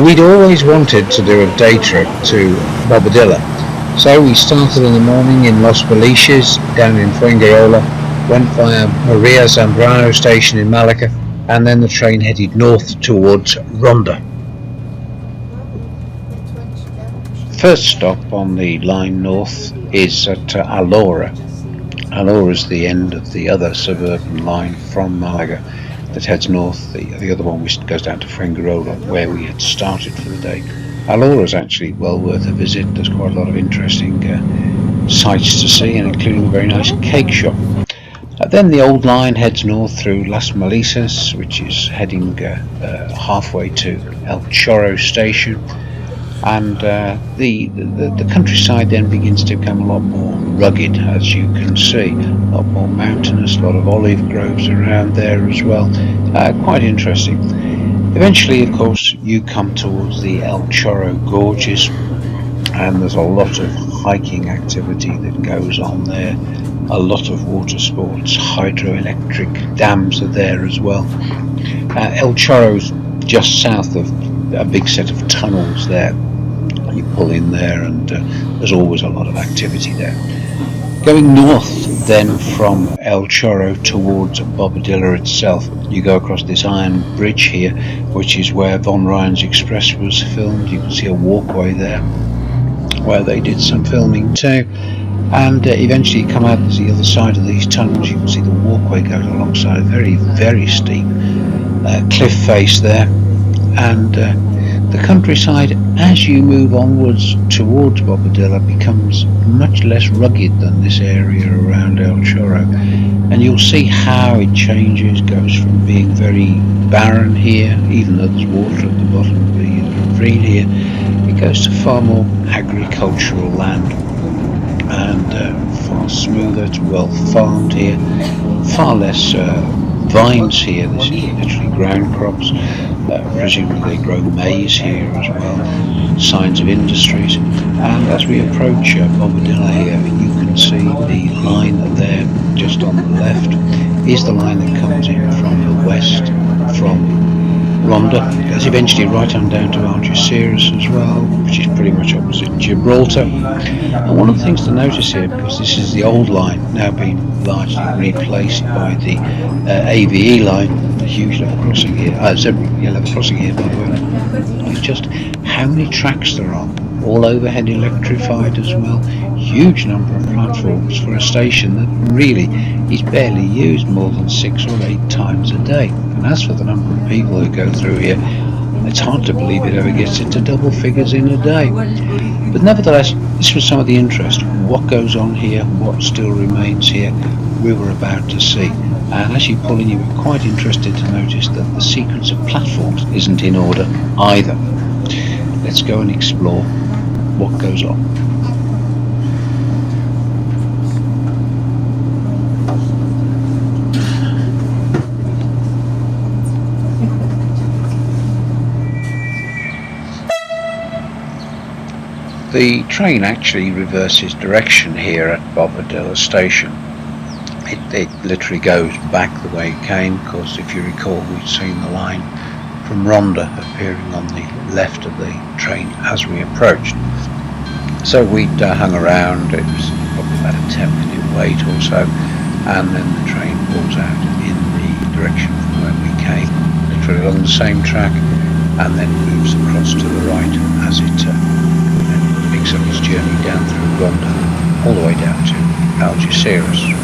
We'd always wanted to do a day trip to Bobadilla, so we started in the morning in Los Boliches down in Fuengirola, went via Maria Zambrano Station in Malaga, and then the train headed north towards Ronda. First stop on the line north is at Alora. Alora is the end of the other suburban line from Malaga that heads north. The other one goes down to Fuengirola, where we had started for the day. Alora is actually well worth a visit. There's quite a lot of interesting sights to see, and including a very nice cake shop. Then the old line heads north through Los Boliches, which is heading halfway to El Chorro Station, and the countryside then begins to become a lot more rugged, as you can see. A lot more mountainous, a lot of olive groves around there as well. Quite interesting. Eventually, of course, you come towards the El Chorro Gorges, and there's a lot of hiking activity that goes on there. A lot of water sports, hydroelectric dams are there as well. El Chorro's just south of a big set of tunnels there. You pull in there, and there's always a lot of activity there. Going north then from El Chorro towards Bobadilla itself, you go across this iron bridge here, which is where Von Ryan's Express was filmed. You can see a walkway there where they did some filming too, and eventually you come out to the other side of these tunnels. You can see the walkway goes alongside a very, very steep cliff face there, and the countryside, as you move onwards towards Bobadilla, becomes much less rugged than this area around El Chorro, and you'll see how it changes. Goes from being very barren here, even though there's water at the bottom of the ravine here, it goes to far more agricultural land, and far smoother. It's well farmed here, far less vines here. This is literally ground crops. Presumably they grow maize here as well. Signs of industries. And as we approach Bobadilla here, you can see the line there just on the left is the line that comes in from the west, from Ronda. Goes eventually right on down to Algeciras as well, which is pretty much opposite Gibraltar. And one of the things to notice here, because this is the old line now being largely replaced by the AVE line, a huge level crossing here, level crossing here by the way, is just how many tracks there are, all overhead electrified as well. Huge number of platforms for a station that really is barely used more than 6 or 8 times a day. And as for the number of people who go through here, it's hard to believe it ever gets into double figures in a day. But nevertheless, this was some of the interest. What goes on here, what still remains here, we were about to see. And as you pull in, you were quite interested to notice that the sequence of platforms isn't in order either. Let's go and explore what goes on. The train actually reverses direction here at Bobadilla Station. It literally goes back the way it came. Of course, if you recall, we'd seen the line from Ronda appearing on the left of the train as we approached. So we'd hung around. It was probably about a 10-minute wait or so, and then the train pulls out in the direction from where we came, literally along the same track, and then moves across to the right as it picks up its journey down through Ronda, all the way down to Algeciras.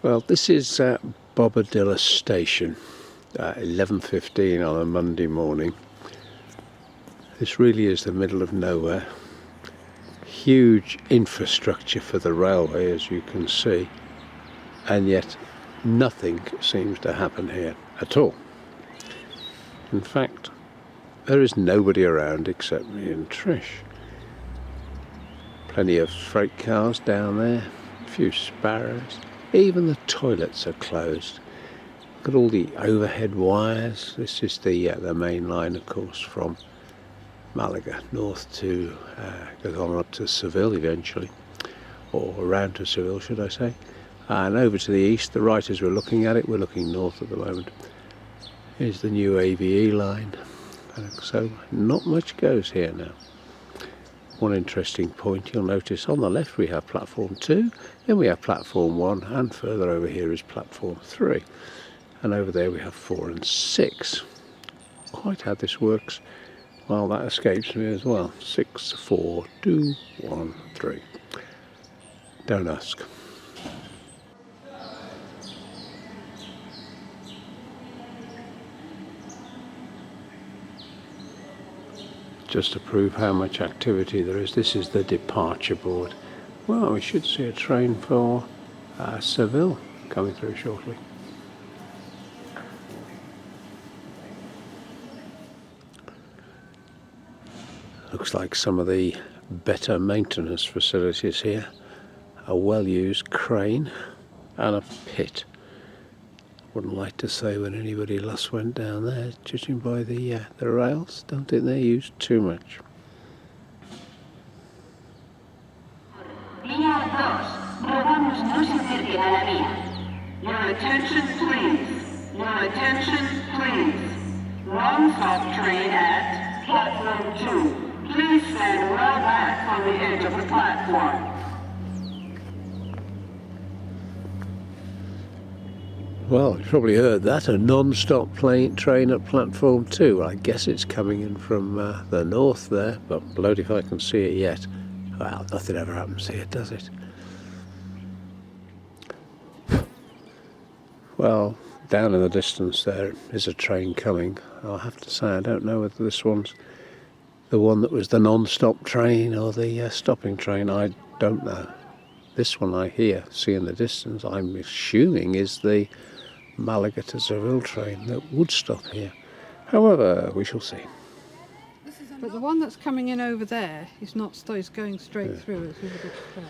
Well, this is Bobadilla Station, 11:15 on a Monday morning. This really is the middle of nowhere. Huge infrastructure for the railway, as you can see, and yet nothing seems to happen here at all. In fact, There is nobody around except me and Trish. Plenty of freight cars down there, a few sparrows. Even the toilets are closed. Look at all the overhead wires. This is the main line, of course, from Malaga north to goes on up to Seville eventually, or around to Seville, should I say, and over to the east. The right as we're looking at it, we're looking north at the moment. Here's the new AVE line. So not much goes here now. One interesting point you'll notice on the left we have platform 2, then we have platform 1, and further over here is platform 3, and over there we have 4 and 6. Quite how this works, well, that escapes me as well. 6, 4, 2, 1, 3. Don't ask. Just to prove how much activity there is, this is the departure board. Well, we should see a train for Seville coming through shortly. Looks like some of the better maintenance facilities here. A well-used crane and a pit. Wouldn't like to say when anybody last went down there, judging by the rails. Don't think they used too much. Your attention please. Your attention please. Non-stop train at platform 2. Please stand well back from the edge of the platform. Well, you probably heard that, a non-stop train at platform 2. I guess it's coming in from the north there, but blowed if I can see it yet. Well, nothing ever happens here, does it? Well, down in the distance there is a train coming. I'll have to say I don't know whether this one's the one that was the non-stop train or the stopping train. I don't know. This one I see in the distance, I'm assuming is the Malaga to Seville train that would stop here. However, we shall see. But the one that's coming in over there is not going straight through. It's a bit flat.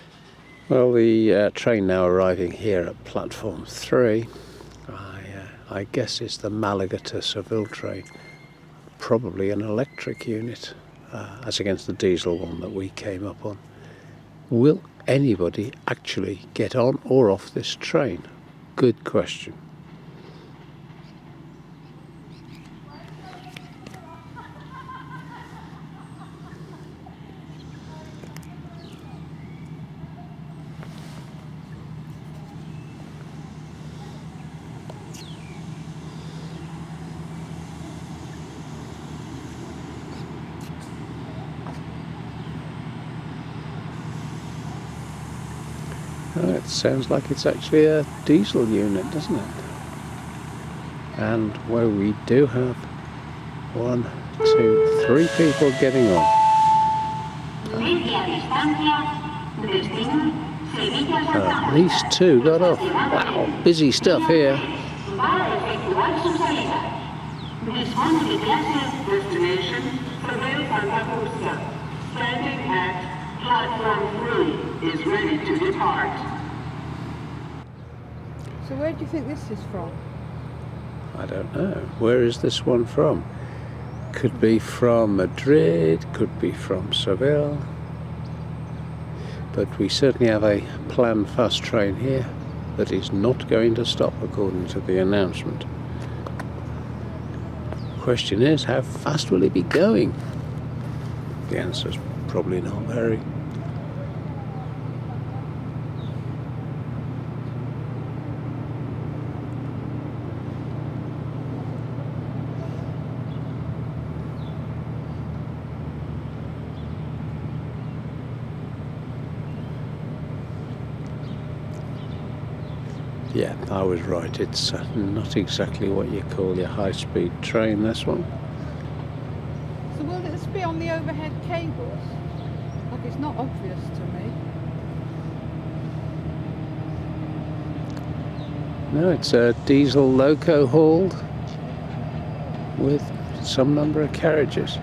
Well, the train now arriving here at platform 3, I guess it's the Malaga to Seville train. Probably an electric unit, as against the diesel one that we came up on. Will anybody actually get on or off this train? Good question. It sounds like it's actually a diesel unit, doesn't it? And where we do have 1, 2, 3 people getting on. At least 2 got off. Wow, busy stuff here. Destination, standing at platform 3 is ready to depart. So where do you think this is from? I don't know. Where is this one from? Could be from Madrid, could be from Seville. But we certainly have a planned fast train here that is not going to stop according to the announcement. Question is, how fast will it be going? The answer is probably not very. Yeah, I was right. It's not exactly what you call your high-speed train, this one. So will this be on the overhead cables? Like, it's not obvious to me. No, it's a diesel loco hauled with some number of carriages.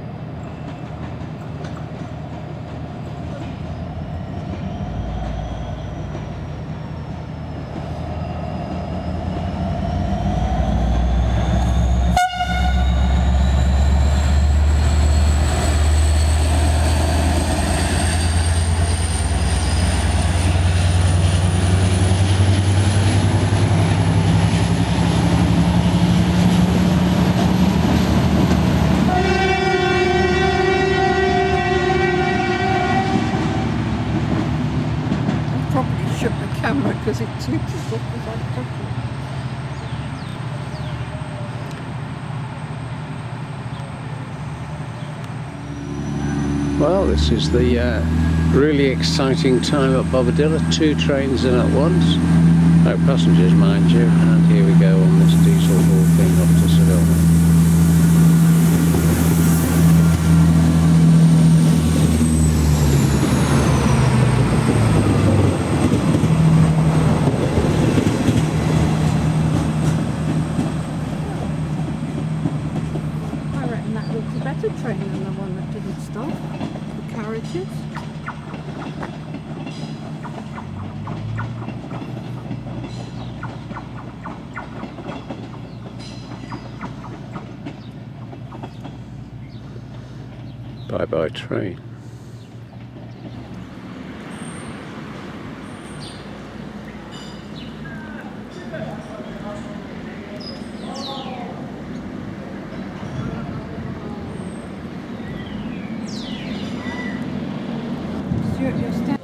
Probably shook the camera because it tooted off as I took it. Well, this is the really exciting time at Bobadilla. 2 trains in at once. No passengers, mind you. And here we go on this diesel haul thing off to Seville. I reckon that looks a better train than the one that didn't stop. The carriages. Bye-bye train. Stuart, you're standing.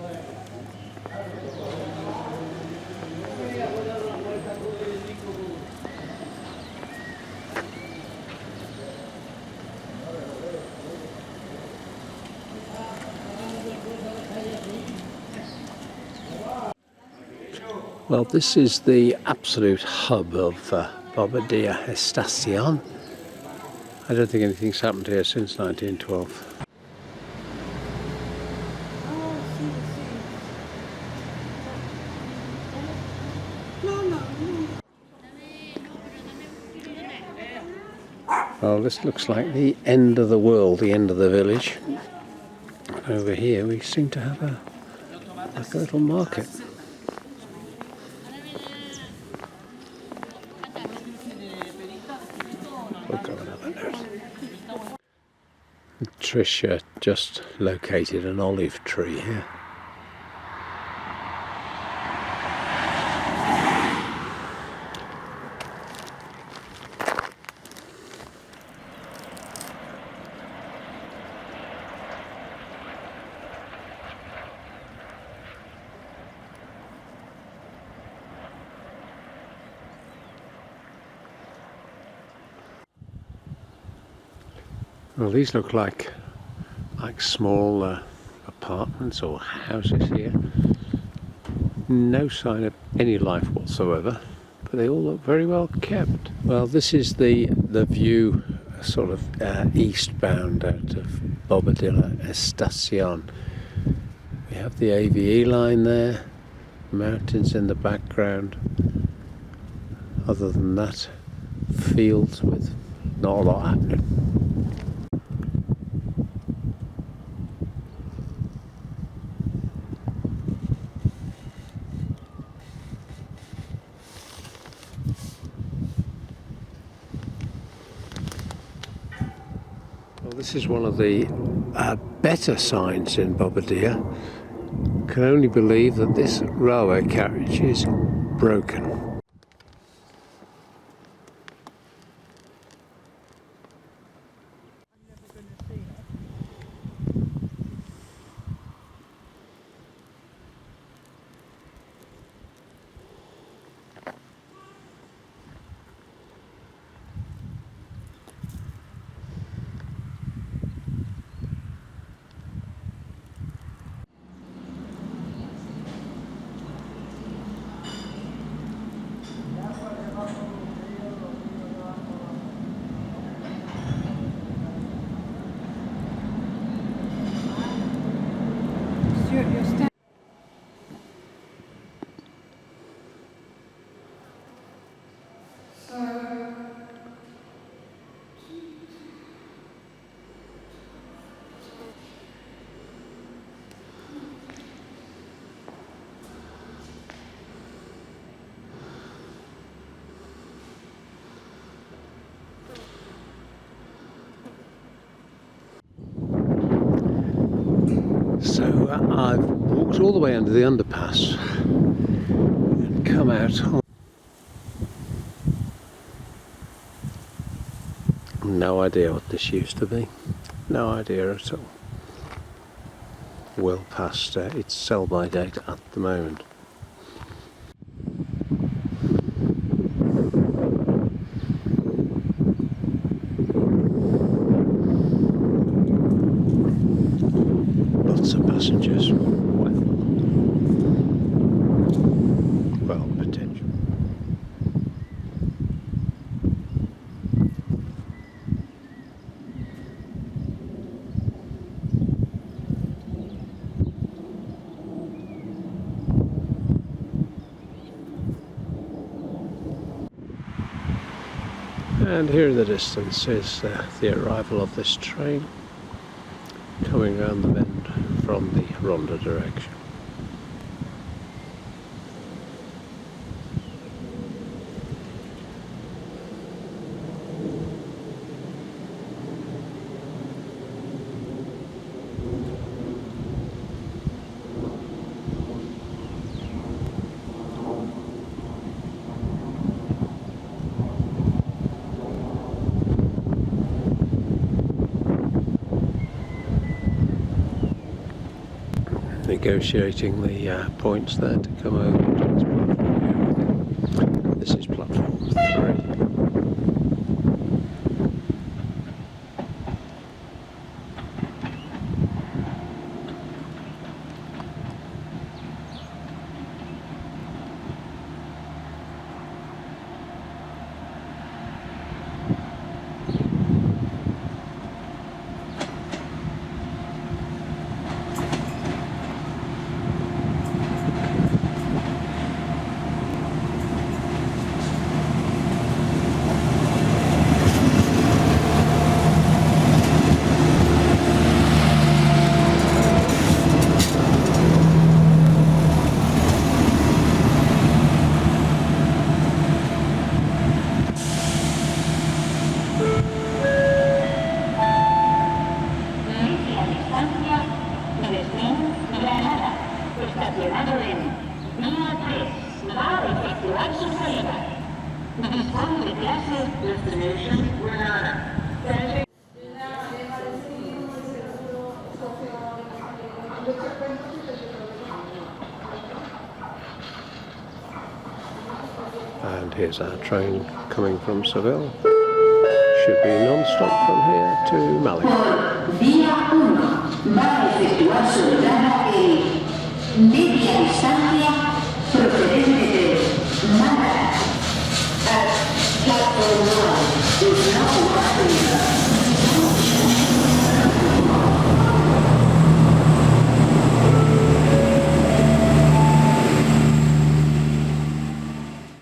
Well, this is the absolute hub of Bobadilla Estacion. I don't think anything's happened here since 1912. Well, this looks like the end of the world, the end of the village. Over here we seem to have like a little market. We'll go another note. Tricia just located an olive tree here. Well, these look like small apartments or houses here. No sign of any life whatsoever, but they all look very well kept. Well, this is the view, sort of eastbound out of Bobadilla Estacion. We have the AVE line there, mountains in the background. Other than that, fields with not a lot happening. Well, this is one of the better signs in Bobadilla. Can only believe that this railway carriage is broken. You're standing. So I've walked all the way under the underpass and come out on. No idea what this used to be. No idea at all. Well past its sell-by date at the moment. Lots of passengers. Well, potential. And here in the distance is the arrival of this train coming round the bend from the Ronda direction. Negotiating the points there to come over to this platform. This is platform 3. Destination Ronda. And here's our train coming from Seville. Should be non-stop from here to Malaga. Vía 1 va a efectuar su entrada en media distancia.